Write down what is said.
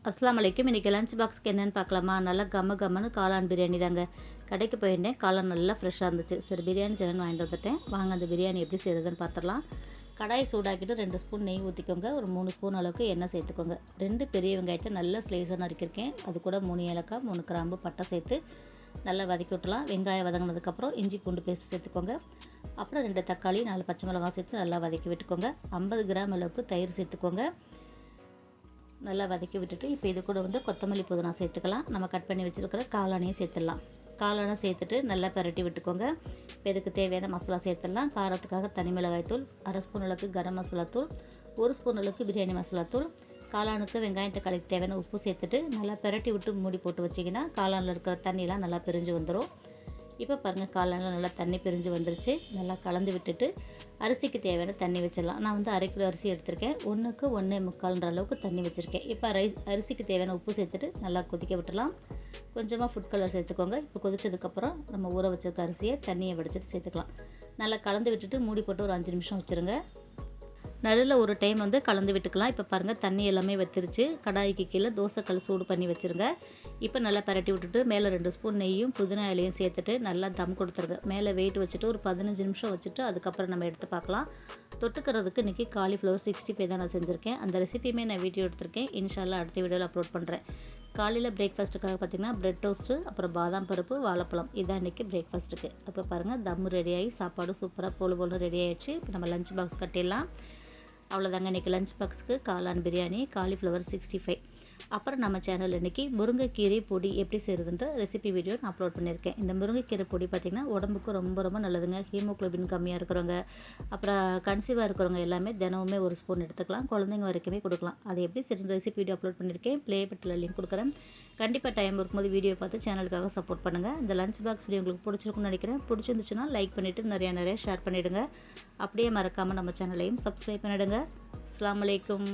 அஸ்ஸலாமு அலைக்கும். இன்றைக்கி லஞ்ச் பாக்ஸ்க்கு என்னென்னு பார்க்கலாமா? நல்லா கம்மன்னு காளான் பிரியாணி தாங்க. கடைக்கு போயிருந்தேன், காளான் நல்லா ஃப்ரெஷ்ஷாக இருந்துச்சு. சரி பிரியாணி செய்யணும்னு வாங்கிட்டு வந்துட்டேன். வாங்க அந்த பிரியாணி எப்படி செய்கிறதுன்னு பார்த்துடலாம். கடாய் சூடாக்கிட்டு 2 ஸ்பூன் நெய் ஊற்றிக்கோங்க. ஒரு 3 ஸ்பூன் அளவுக்கு எண்ணெய் சேர்த்துக்கோங்க. 2 பெரிய வெங்காயத்தை நல்லா ஸ்லைஸாக நறுக்கியிருக்கேன். அது கூட 3 ஏலக்காய், 3 கிராம்பு, பட்டை சேர்த்து நல்லா வதக்கி விட்டுலாம். வெங்காயம் வதங்கினதுக்கப்புறம் இஞ்சி பூண்டு பேஸ்ட் சேர்த்துக்கோங்க. அப்புறம் 2 தக்காளி, 4 பச்சை மிளகாய் சேர்த்து நல்லா வதக்கி விட்டுக்கோங்க. 50 கிராம் அளவுக்கு தயிர் சேர்த்துக்கோங்க. நல்லா வதக்கி விட்டுட்டு இப்போ இது கூட கொத்தமல்லி புதினா சேர்த்துக்கலாம். நம்ம கட் பண்ணி வச்சுருக்கிற காளானையும் சேர்த்துடலாம். காளானை சேர்த்துட்டு நல்லா பரட்டி விட்டுக்கோங்க. இப்போ இதுக்கு தேவையான மசாலா சேர்த்துடலாம். காரத்துக்காக தனி மிளகாய் தூள், 1/2 ஸ்பூன் அளவுக்கு கரம் மசாலா தூள், 1 ஸ்பூன் அளவுக்கு பிரியாணி மசாலா தூள், காளானுக்கு வெங்காயம் தக்காளிக்கு தேவையான உப்பு சேர்த்துட்டு நல்லா பரட்டி விட்டு மூடி போட்டு வச்சிங்கன்னா காளானில் இருக்கிற தண்ணியெலாம் நல்லா பிரிஞ்சு வந்துடும். இப்போ பாருங்கள், காளானில் நல்லா தண்ணி பிரிஞ்சு வந்துருச்சு. நல்லா கலந்து விட்டுட்டு அரிசிக்கு தேவையான தண்ணி வச்சிடலாம். நான் 1/2 கிலோ அரிசி எடுத்திருக்கேன். 1க்கு 1.25 அளவுக்கு தண்ணி வச்சுருக்கேன். இப்போ அரிசிக்கு தேவையான உப்பு சேர்த்துட்டு நல்லா கொதிக்க விட்டுடலாம். கொஞ்சமாக ஃபுட் கலர் சேர்த்துக்கோங்க. இப்போ கொதிச்சதுக்கப்புறம் நம்ம ஊற வச்சிருக்க அரிசியை தண்ணியை வடிச்சிட்டு சேர்த்துக்கலாம். நல்லா கலந்து விட்டுட்டு மூடி போட்டு ஒரு 5 நிமிஷம் வச்சுருங்க. நடுவில் ஒரு டைம் கலந்து விட்டுக்கலாம். இப்போ பாருங்கள், தண்ணி எல்லாமே வத்திருச்சு. கடாய்க்கு கீழே தோசைக்கல் சூடு பண்ணி வச்சுருங்க. இப்போ நல்லா பரட்டி விட்டுட்டு மேலே 2 ஸ்பூன் நெய்யும் புதினா இலையும் சேர்த்துட்டு நல்லா தம் கொடுத்துருங்க. மேலே வெயிட் வச்சுட்டு ஒரு 15 நிமிஷம் வச்சுட்டு அதுக்கப்புறம் நம்ம எடுத்து பார்க்கலாம். தொட்டுக்கிறதுக்கு இன்றைக்கி காலிஃப்ளவர் 65 தான் நான் செஞ்சுருக்கேன். அந்த ரெசிபியுமே நான் வீடியோ எடுத்திருக்கேன். இன்ஷால்லா அடுத்த வீடியோவில் அப்லோட் பண்ணுறேன். காலையில் பிரேக்ஃபாஸ்ட்டுக்காக பார்த்திங்கன்னா ப்ரெட் டோஸ்ட்டு, அப்புறம் பாதாம் பருப்பு, வாழைப்பழம், இதான் இன்றைக்கி பிரேக்ஃபாஸ்ட்டுக்கு. அப்போ பாருங்கள், தம் ரெடியாகி சாப்பாடு சூப்பராக போல ரெடி ஆகிடுச்சு. இப்போ நம்ம லஞ்ச் பாக்ஸ் கட்டிடலாம். அவ்வளோதாங்க இன்றைக்கி லஞ்ச் பாக்ஸுக்கு காளான் பிரியாணி, காலிஃப்ளவர் 65. அப்புறம் நம்ம சேனல் இன்றைக்கி முருங்கைக்கீரை பொடி எப்படி செய்கிறதுன்ற ரெசிபி வீடியோ நான் அப்லோட் பண்ணியிருக்கேன். இந்த முருங்கைக்கீரை பொடி பார்த்திங்கன்னா உடம்புக்கு ரொம்ப நல்லதுங்க. ஹீமோக்ளோபின் கம்மியாக இருக்கிறவங்க, அப்புறம் கன்சீவாக இருக்கிறவங்க எல்லாமே தினமுமே 1 ஸ்பூன் எடுத்துக்கலாம். குழந்தைங்க வரைக்குமே கொடுக்கலாம். அது எப்படி செய்கிற ரெசிபி வீடியோ அப்லோட் பண்ணியிருக்கேன். ப்ளே பட்டில் லிங்க் கொடுக்குறேன். கண்டிப்பாக டைம் இருக்கும்போது வீடியோ பார்த்து சேனலுக்காக சப்போர்ட் பண்ணுங்கள். இந்த லஞ்ச் பாக்ஸ் வீடியோ உங்களுக்கு பிடிச்சிருக்குன்னு நினைக்கிறேன். பிடிச்சிருந்துச்சுன்னா லைக் பண்ணிவிட்டு நிறையா ஷேர் பண்ணிவிடுங்க. அப்படியே மறக்காமல் நம்ம சேனலையும் சப்ஸ்கிரைப் பண்ணிவிடுங்க. அஸ்ஸலாமு அலைக்கும்.